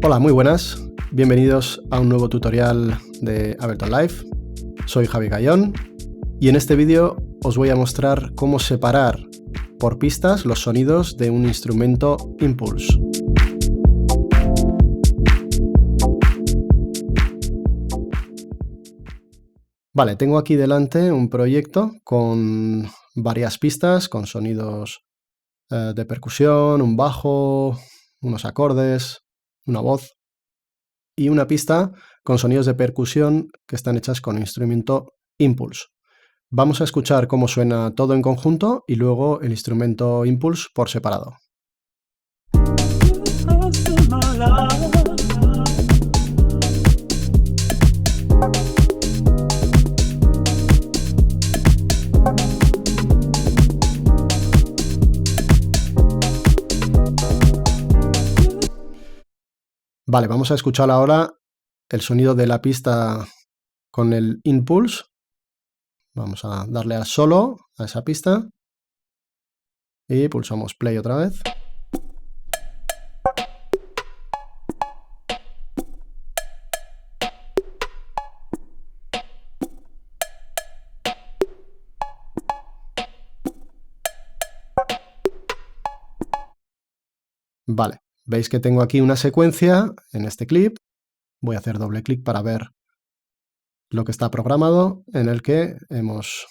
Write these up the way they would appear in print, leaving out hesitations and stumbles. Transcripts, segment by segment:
Hola, muy buenas. Bienvenidos a un nuevo tutorial de Ableton Live. Soy Javi Gallón y en este vídeo os voy a mostrar cómo separar por pistas los sonidos de un instrumento Impulse. Vale, tengo aquí delante un proyecto con varias pistas, con sonidos de percusión, un bajo, unos acordes, una voz y una pista con sonidos de percusión que están hechas con instrumento Impulse. Vamos a escuchar cómo suena todo en conjunto y luego el instrumento Impulse por separado. Vale, vamos a escuchar ahora el sonido de la pista con el Impulse. Vamos a darle al solo a esa pista y pulsamos play otra vez. Vale, veis que tengo aquí una secuencia en este clip. Voy a hacer doble clic para ver lo que está programado, en el que hemos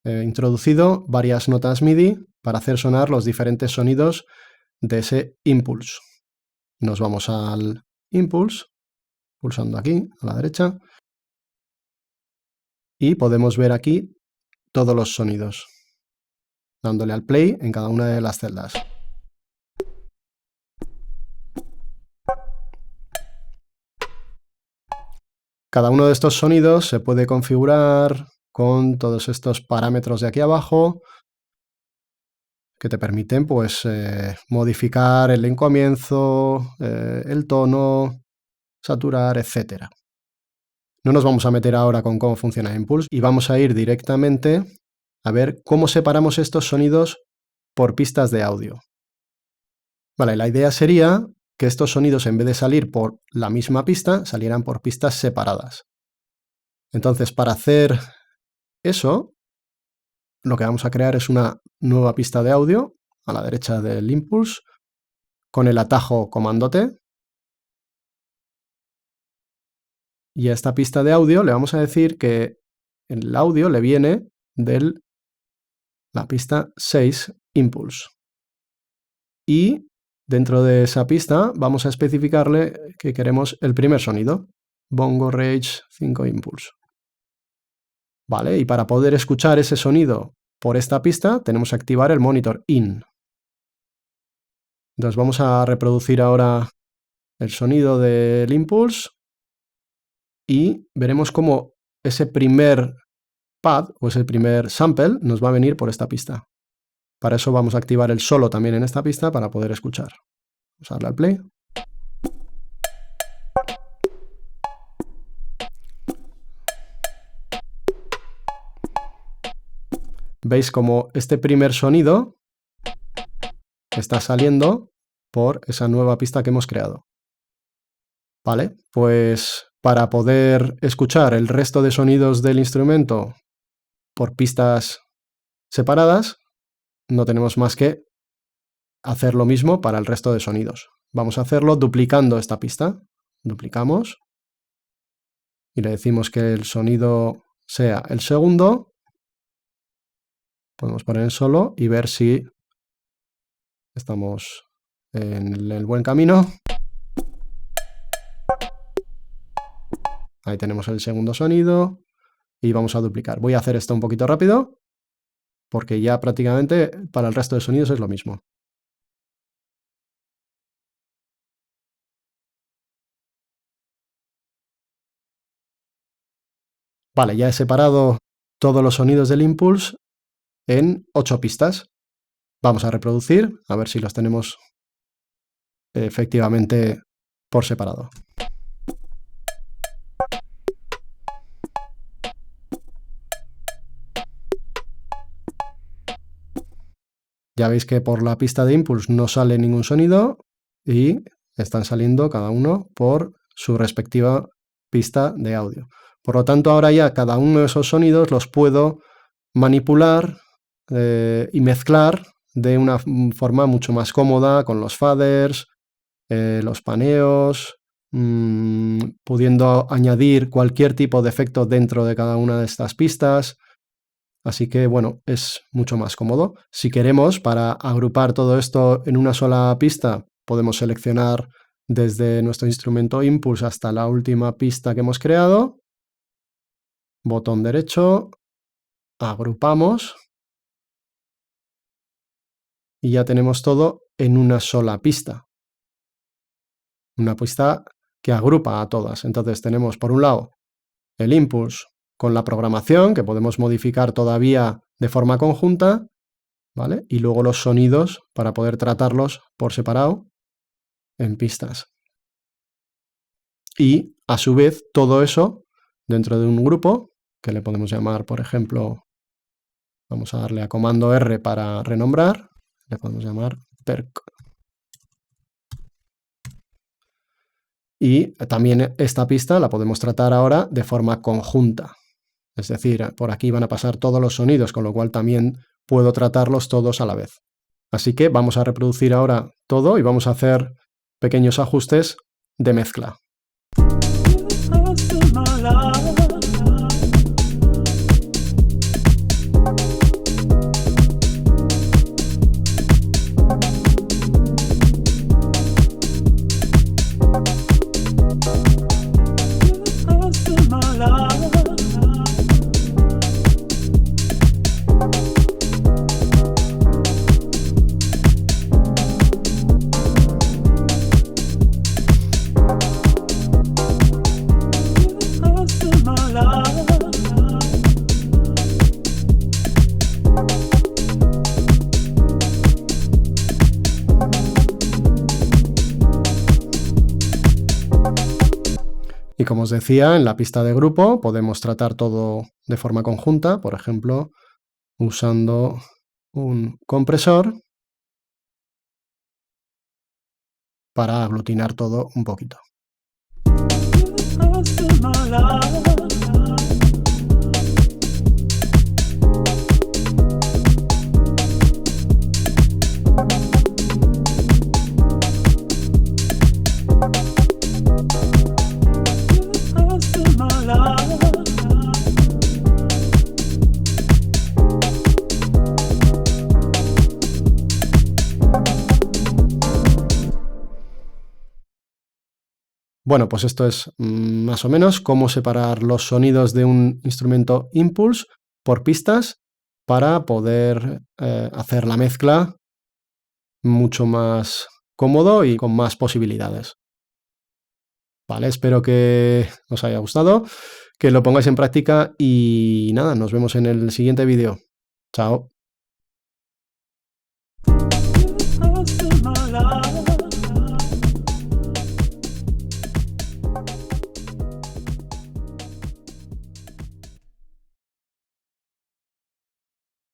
introducido varias notas MIDI para hacer sonar los diferentes sonidos de ese Impulse. Nos vamos al Impulse, pulsando aquí a la derecha, y podemos ver aquí todos los sonidos, dándole al play en cada una de las celdas. Cada uno de estos sonidos se puede configurar con todos estos parámetros de aquí abajo que te permiten pues, modificar el encomienzo, el tono, saturar, etc. No nos vamos a meter ahora con cómo funciona Impulse y vamos a ir directamente a ver cómo separamos estos sonidos por pistas de audio. Vale, la idea sería que estos sonidos, en vez de salir por la misma pista, salieran por pistas separadas. Entonces, para hacer eso, lo que vamos a crear es una nueva pista de audio a la derecha del Impulse con el atajo comando T. Y a esta pista de audio le vamos a decir que el audio le viene de la pista 6 Impulse. Y dentro de esa pista vamos a especificarle que queremos el primer sonido, Bongo Rage 5 Impulse. Vale, y para poder escuchar ese sonido por esta pista tenemos que activar el monitor in. Entonces vamos a reproducir ahora el sonido del Impulse y veremos cómo ese primer pad o ese primer sample nos va a venir por esta pista. Para eso vamos a activar el solo también en esta pista para poder escuchar. Vamos a darle al play. Veis como este primer sonido está saliendo por esa nueva pista que hemos creado. Vale, pues para poder escuchar el resto de sonidos del instrumento por pistas separadas, no tenemos más que hacer lo mismo para el resto de sonidos. Vamos a hacerlo duplicando esta pista. Duplicamos y le decimos que el sonido sea el segundo. Podemos poner en solo y ver si estamos en el buen camino. Ahí tenemos el segundo sonido y vamos a duplicar. Voy a hacer esto un poquito rápido porque ya prácticamente para el resto de sonidos es lo mismo. Vale, ya he separado todos los sonidos del Impulse en 8 pistas. Vamos a reproducir, a ver si los tenemos efectivamente por separado. Ya veis que por la pista de Impulse no sale ningún sonido y están saliendo cada uno por su respectiva pista de audio. Por lo tanto, ahora ya cada uno de esos sonidos los puedo manipular y mezclar de una forma mucho más cómoda con los faders, los paneos, pudiendo añadir cualquier tipo de efecto dentro de cada una de estas pistas. Así que, bueno, es mucho más cómodo. Si queremos, para agrupar todo esto en una sola pista, podemos seleccionar desde nuestro instrumento Impulse hasta la última pista que hemos creado. Botón derecho, agrupamos y ya tenemos todo en una sola pista. Una pista que agrupa a todas. Entonces tenemos, por un lado, el Impulse con la programación, que podemos modificar todavía de forma conjunta, ¿vale? Y luego los sonidos para poder tratarlos por separado en pistas. Y, a su vez, todo eso dentro de un grupo, que le podemos llamar, por ejemplo, vamos a darle a comando R para renombrar, le podemos llamar perc. Y también esta pista la podemos tratar ahora de forma conjunta. Es decir, por aquí van a pasar todos los sonidos, con lo cual también puedo tratarlos todos a la vez. Así que vamos a reproducir ahora todo y vamos a hacer pequeños ajustes de mezcla. Y como os decía, en la pista de grupo podemos tratar todo de forma conjunta, por ejemplo, usando un compresor para aglutinar todo un poquito. Bueno, pues esto es más o menos cómo separar los sonidos de un instrumento Impulse por pistas para poder hacer la mezcla mucho más cómodo y con más posibilidades. Vale, espero que os haya gustado, que lo pongáis en práctica y nada, nos vemos en el siguiente vídeo. Chao.